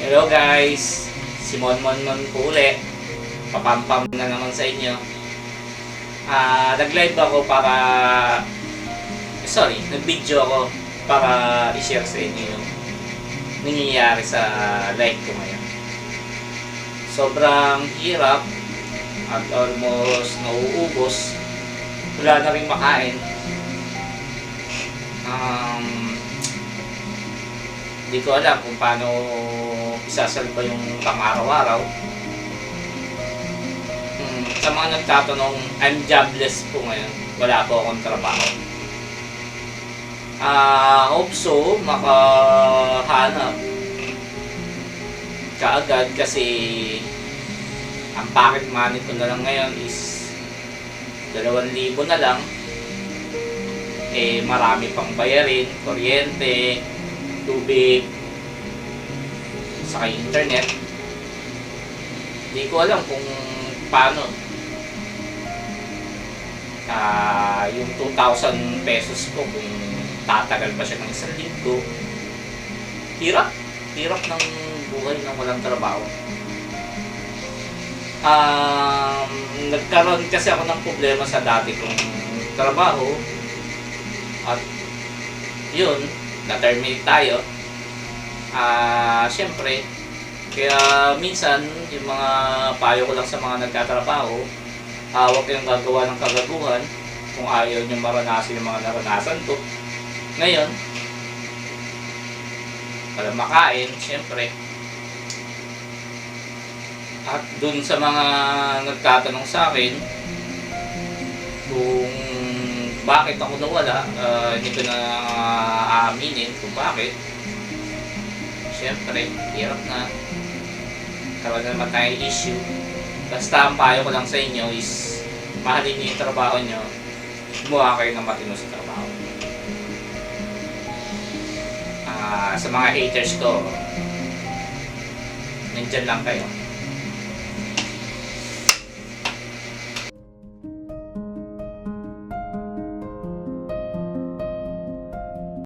Hello guys, si Monmon po uli. Papampam na naman sa inyo. Nag-live ako para... nag-video ako para i-share sa inyo yung nangyayari sa live ko ngayon. Sobrang hirap at almost nauubos. Wala na rin makain. Hindi ko alam kung paano isasalba yung pang-araw-araw. Sa mga nagtatanong, I'm jobless po ngayon. Wala po akong trabaho. Hope so, makahanap kaagad kasi ang pocket money ko na lang ngayon is 2,000 na lang. Marami pang bayarin, kuryente, tubig, saka internet. Hindi ko alam kung paano yung 2,000 pesos ko kung tatagal pa siya ng 1 linggo. Hirap ng buhay ng walang trabaho. Nagkaroon kasi ako ng problema sa dati kong trabaho at yun, na-terminate tayo. Siyempre, kaya minsan yung mga payo ko lang sa mga nagtatrabaho, huwag kayong gagawa ng kagaguhan kung ayaw nyo maranasan yung mga naranasan ko. Ngayon, walang makain, siyempre. At dun sa mga nagtatanong sa akin kung bakit ako nawala, hindi ko na aaminin kung bakit. Siyempre, hirap na. Karoon na naman tayong issue. Basta ang payo ko lang sa inyo is mahalin niyo yung trabaho nyo. Gumawa kayo ng matino sa trabaho. Sa mga haters ko, nandyan lang kayo.